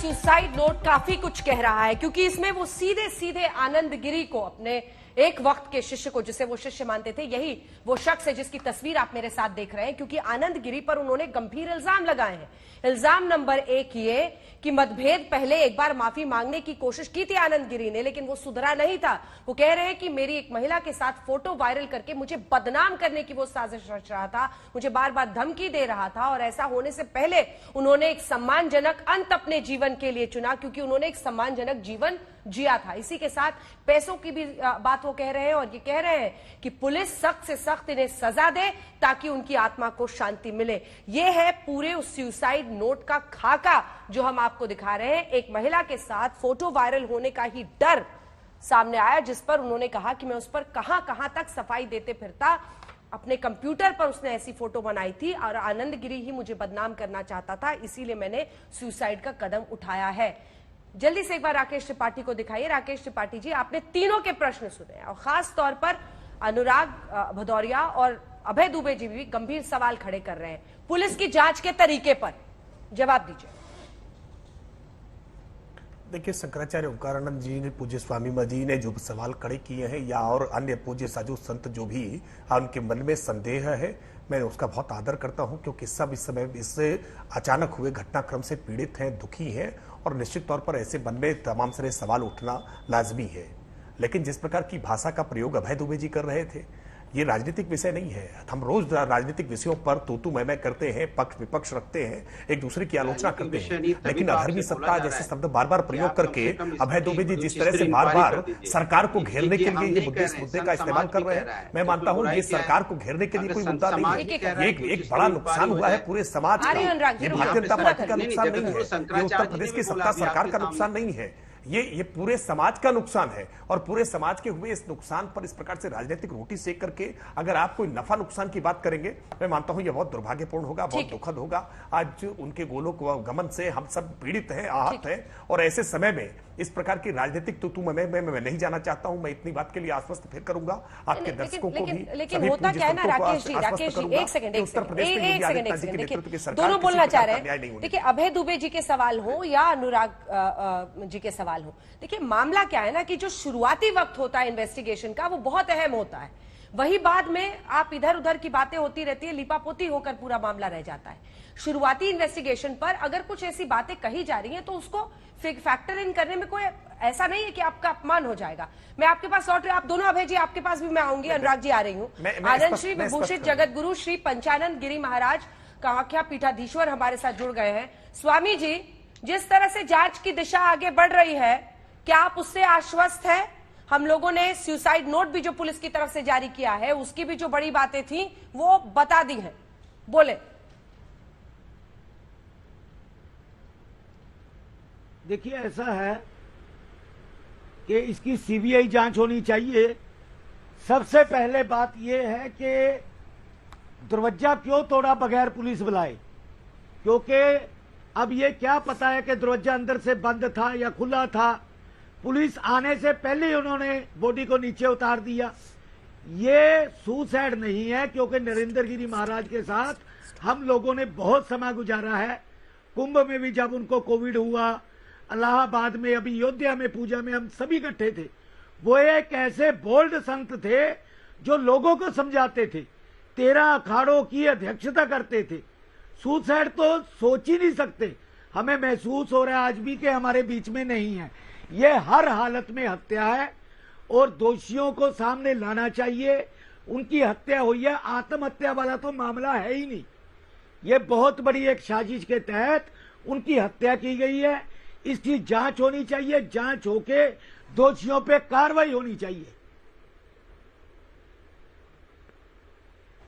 Suicide note काफी कुछ कह रहा है, क्योंकि इसमें वो सीधे सीधे आनंद गिरी को, अपने एक वक्त के शिष्य को, जिसे वो शिष्य मानते थे, यही वो शख्स है जिसकी तस्वीर आप मेरे साथ देख रहे हैं, क्योंकि आनंद गिरी पर उन्होंने गंभीर इल्जाम लगाए हैं। इल्जाम नंबर 1 ये कि मतभेद पहले एक बार माफी मांगने की कोशिश की थी आनंद गिरी ने, लेकिन वो सुधरा नहीं था। वो कह रहे हैं कि मेरी एक महिला के साथ फोटो वायरल करके मुझे बदनाम करने की वो साजिश रच रहा था, मुझे बार बार धमकी दे रहा था, और ऐसा होने से पहले उन्होंने एक सम्मानजनक अंत अपने जीवन के लिए चुना, क्योंकि उन्होंने एक सम्मानजनक जीवन जिया था। इसी के साथ पैसों की भी बात वो कह रहे हैं, और ये कह रहे हैं कि पुलिस सख्त से सख्त इन्हें सजा दे ताकि उनकी आत्मा को शांति मिले। ये है पूरे उस सुसाइड नोट का खाका जो हम आपको दिखा रहे हैं। एक महिला के साथ फोटो वायरल होने का ही डर सामने आया, जिस पर उन्होंने कहा कि मैं उस पर कहां कहां तक सफाई देते फिरता, अपने कंप्यूटर पर उसने ऐसी फोटो बनाई थी और आनंद गिरी ही मुझे बदनाम करना चाहता था, इसीलिए मैंने सुसाइड का कदम उठाया है। जल्दी से एक बार राकेश त्रिपाठी को दिखाइए। राकेश त्रिपाठी जी, आपने तीनों के प्रश्न सुने और खास तौर पर अनुराग भदौरिया और अभय दुबे जी भी गंभीर सवाल खड़े कर रहे हैं पुलिस की जांच के तरीके पर। जवाब दीजिए। देखिए, शंकराचार्य ओंकारानंद जी ने, पूज्य स्वामी जी ने जो सवाल खड़े किए हैं, या और अन्य पूज्य साधु संत जो भी उनके मन में संदेह है, मैं उसका बहुत आदर करता हूं, क्योंकि सब इस समय इससे अचानक हुए घटनाक्रम से पीड़ित हैं, दुखी हैं, और निश्चित तौर पर ऐसे मन में तमाम सारे सवाल उठना लाजमी है। लेकिन जिस प्रकार की भाषा का प्रयोग अभय दुबे जी कर रहे थे, ये राजनीतिक विषय नहीं है। हम रोज राजनीतिक विषयों पर तू मैं करते हैं, पक्ष विपक्ष रखते हैं, एक दूसरे की आलोचना करते हैं, लेकिन अधर्मी सत्ता जैसे शब्द बार बार प्रयोग करके अभय दुबे जी जिस तरह से बार बार सरकार को घेरने के लिए ये मुद्दे का इस्तेमाल कर रहे हैं, मैं मानता हूँ ये सरकार को घेरने के लिए कोई मुद्दा नहीं है। एक बड़ा नुकसान हुआ है पूरे समाज का। ये भारतीय जनता पार्टी का नुकसान नहीं है, ये उत्तर प्रदेश की सत्ता सरकार का नुकसान नहीं है, ये पूरे समाज का नुकसान है। और पूरे समाज के हुए इस नुकसान पर इस प्रकार से राजनीतिक रोटी सेक करके अगर आप कोई नफा नुकसान की बात करेंगे, मैं मानता हूं यह बहुत दुर्भाग्यपूर्ण होगा, बहुत दुखद होगा। आज उनके गोलोक गमन से हम सब पीड़ित हैं, आहत हैं, और ऐसे समय में इस प्रकार की राजनीतिक मैं नहीं जाना चाहता हूं। मैं इतनी बात के लिए आश्वस्त फिर करूंगा आपके दर्शकों को भी। लेकिन होता क्या है ना राकेश जी, एक सेकंड, दोनों बोलना चाह रहे हैं। देखिए, अभय दुबे जी के सवाल हो या अनुराग जी के सवाल हो, देखिए मामला क्या है ना कि जो शुरुआती वक्त होता है इन्वेस्टिगेशन का, वो बहुत अहम होता है। वही बाद में आप इधर उधर की बातें होती रहती है, लिपापोती होकर पूरा मामला रह जाता है। शुरुआती इन्वेस्टिगेशन पर अगर कुछ ऐसी बातें कही जा रही हैं तो उसको फैक्टर इन करने में कोई ऐसा नहीं है कि आपका अपमान हो जाएगा। मैं आपके पास लौट रही हूं, आप दोनों अभय जी आपके पास भी मैं आऊंगी, अनुराग जी आ रही हूँ। आनंद श्री विभूषित जगत गुरु श्री पंचानंद गिरी महाराज कामाख्या पीठाधीश्वर हमारे साथ जुड़ गए हैं। स्वामी जी, जिस तरह से जांच की दिशा आगे बढ़ रही है, क्या आप उससे आश्वस्त हैं? हम लोगों ने सुसाइड नोट भी जो पुलिस की तरफ से जारी किया है, उसकी भी जो बड़ी बातें थी वो बता दी हैं, बोले। देखिए, ऐसा है कि इसकी सीबीआई जांच होनी चाहिए। सबसे पहले बात यह है कि दरवाजा क्यों तोड़ा बगैर पुलिस बुलाए, क्योंकि अब ये क्या पता है कि दरवाजा अंदर से बंद था या खुला था। पुलिस आने से पहले ही उन्होंने बॉडी को नीचे उतार दिया। ये सुसाइड नहीं है, क्योंकि नरेंद्र गिरी महाराज के साथ हम लोगों ने बहुत समय गुजारा है। कुंभ में भी जब उनको कोविड हुआ, इलाहाबाद में, अभी अयोध्या में पूजा में हम सभी इकट्ठे थे। वो एक ऐसे बोल्ड संत थे जो लोगों को समझाते थे, 13 अखाड़ों की अध्यक्षता करते थे। सुसाइड तो सोच ही नहीं सकते। हमें महसूस हो रहा है आज भी कि हमारे बीच में नहीं है। यह हर हालत में हत्या है और दोषियों को सामने लाना चाहिए। उनकी हत्या हुई है, आत्महत्या वाला तो मामला है ही नहीं। यह बहुत बड़ी एक साजिश के तहत उनकी हत्या की गई है। इसकी जांच होनी चाहिए, जांच होके दोषियों पे कार्रवाई होनी चाहिए।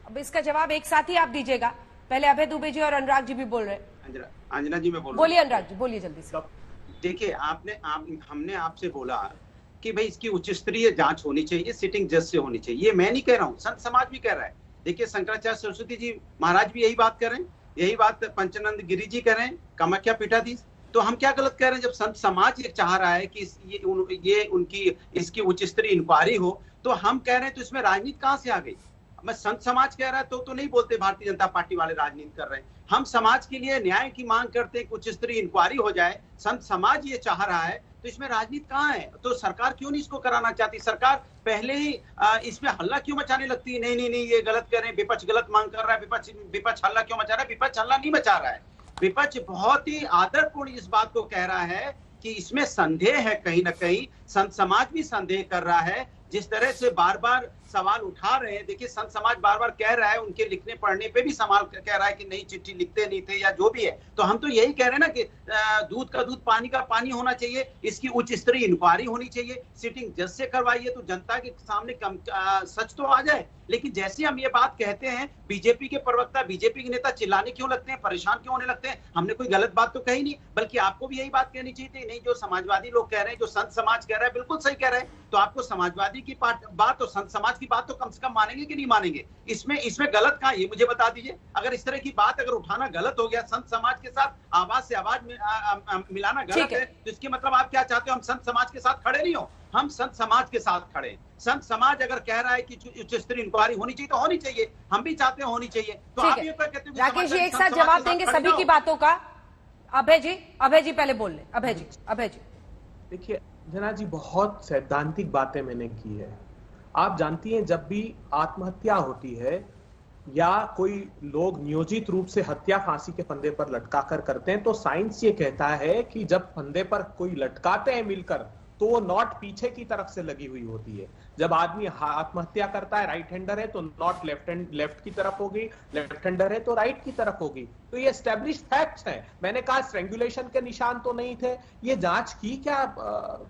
अब इसका जवाब एक साथ ही आप दीजिएगा। पहले अभय दुबे जी और अनुराग जी भी बोल रहे हैं। अंजना जी, मैं बोलिए अनुराग जी, बोलिए जल्दी से। देखिए, हमने आपसे बोला कि भाई इसकी उच्च स्तरीय जांच होनी चाहिए, सिटिंग जज से होनी चाहिए। ये मैं नहीं कह रहा हूँ, संत समाज भी कह रहा है। देखिए, शंकराचार्य सरस्वती जी महाराज भी यही बात कर रहे हैं, यही बात पंचानंद गिरी जी कर रहे हैं, कामाख्या पीठाधीश। तो हम क्या गलत कह रहे हैं? जब संत समाज ये चाह रहा है कि ये उनकी इसकी उच्च स्तरीय इंक्वायरी हो, तो हम कह रहे हैं तो इसमें राजनीति कहां से आ गई? मैं संत समाज कह रहा है तो नहीं बोलते भारतीय जनता पार्टी वाले राजनीति कर रहे हैं। हम समाज के लिए न्याय की मांग करते हैं, उच्च स्तरीय इंक्वायरी हो जाए, संत समाज ये चाह रहा है, तो इसमें राजनीति कहाँ है? तो सरकार क्यों नहीं इसको कराना चाहती? सरकार पहले ही इसमें हल्ला क्यों मचाने लगती है? नहीं ये गलत कर रहे हैं, विपक्ष गलत मांग कर रहा है, विपक्ष हल्ला क्यों मचा रहा है? विपक्ष हल्ला नहीं मचा रहा है, विपक्ष बहुत ही आदरपूर्ण इस बात को कह रहा है कि इसमें संदेह है, कहीं ना कहीं संत समाज भी संदेह कर रहा है। जिस तरह से बार बार सवाल उठा रहे हैं, देखिए संत समाज बार बार कह रहा है, उनके लिखने पढ़ने पे भी सवाल कह रहा है कि नहीं चिट्ठी लिखते नहीं थे या जो भी है। तो हम तो यही कह रहे हैं ना कि दूध का दूध पानी का पानी होना चाहिए, इसकी उच्च स्तरीय इंक्वायरी होनी चाहिए, सिटिंग जज से करवाइए तो जनता के सामने सच तो आ जाए। लेकिन जैसे हम ये बात कहते हैं, बीजेपी के प्रवक्ता, बीजेपी के नेता चिल्लाने क्यों लगते हैं, परेशान क्यों होने लगते हैं? हमने कोई गलत बात तो कही नहीं, बल्कि आपको भी यही बात कहनी चाहिए थी। नहीं, जो समाजवादी लोग कह रहे हैं, जो संत समाज कह रहा है, बिल्कुल सही कह रहे हैं। तो आपको समाजवादी की बात और संत समाज की बात तो कम से कम मानेंगे कि नहीं मानेंगे? इसमें गलत कहाँ, ये मुझे बता दीजिए। अगर इस तरह की बात अगर उठाना गलत हो गया, संत समाज के साथ आवाज से आवाज मिलाना गलत है, तो इसके मतलब आप क्या चाहते हो? हम संत समाज के साथ खड़े नहीं हो, हम संत समाज के साथ खड़े। संत समाज अगर कह रहा है कि उच्च स्तरीय इंक्वायरी होनी चाहिए तो होनी चाहिए, हम भी चाहते हैं होनी चाहिए। तो आप ये कहते हैं राकेश जी एक साथ जवाब देंगे सभी की बातों का। अभय जी पहले बोल ले। अभय जी देखिए जना जी, बहुत सैद्धांतिक बातें मैंने की है। आप जानती हैं, जब भी आत्महत्या होती है या कोई लोग नियोजित रूप से हत्या फांसी के फंदे पर लटका कर करते हैं, तो साइंस ये कहता है कि जब फंदे पर कोई लटकाते हैं मिलकर, तो वो नॉट पीछे की तरफ से लगी हुई होती है। जब आदमी आत्महत्या करता है, राइट हैंडर है, तो नॉट लेफ्ट की तरफ होगी, लेफ्ट हैंडर है तो राइट की तरफ होगी। तो ये एस्टेब्लिश्ड फैक्ट्स हैं। मैंने कहा स्ट्रेंगुलेशन के निशान तो नहीं थे। ये जांच की क्या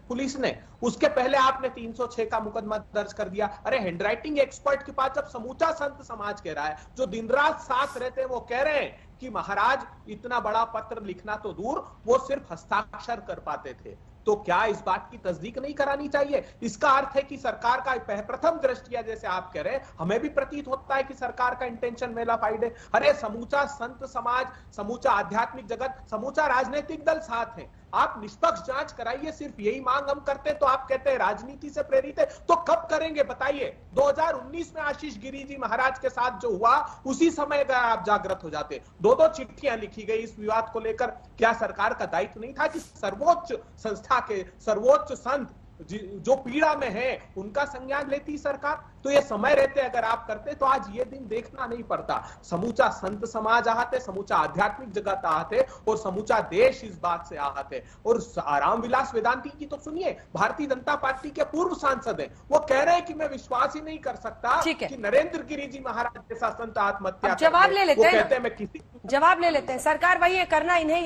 पुलिस ने? उसके पहले आपने 306 का मुकदमा दर्ज कर दिया। अरे हैंडराइटिंग एक्सपर्ट के पास जब समूचा संत समाज कह रहा है, जो दिन रात साथ रहते हैं, वो कह रहे हैं कि महाराज इतना बड़ा पत्र लिखना तो दूर, वो सिर्फ हस्ताक्षर कर पाते थे, तो क्या इस बात की तस्दीक नहीं करानी चाहिए? इसका अर्थ है कि सरकार का प्रथम दृष्टिया, जैसे आप कह रहे हैं, हमें भी प्रतीत होता है कि सरकार का इंटेंशन मेला फाइड है। अरे समूचा संत समाज, समूचा आध्यात्मिक जगत, समूचा राजनीतिक दल साथ है। आप निष्पक्ष जांच कराइए, सिर्फ यही मांग हम करते हैं। तो आप कहते हैं राजनीति से प्रेरित है, तो कब करेंगे बताइए? 2019 में आशीष गिरी जी महाराज के साथ जो हुआ, उसी समय अगर आप जागृत हो जाते। 2 चिट्ठियां लिखी गई इस विवाद को लेकर। क्या सरकार का दायित्व नहीं था कि सर्वोच्च संस्था के सर्वोच्च संत जो पीड़ा में है उनका संज्ञान लेती सरकार? तो ये समय रहते अगर आप करते तो आज ये दिन देखना नहीं पड़ता। समूचा संत समाज आहत है, समूचा आध्यात्मिक जगत आहत है, और समूचा देश इस बात से आहत है। और रामविलास वेदांती की तो सुनिए, भारतीय जनता पार्टी के पूर्व सांसद हैं, वो कह रहे हैं कि मैं विश्वास ही नहीं कर सकता कि नरेंद्र गिरी जी महाराज जैसा संत आत्महत्या। जवाब ले लेते हैं, कहते हैं मैं किसी जवाब ले लेते हैं। सरकार वही है, करना इन्हें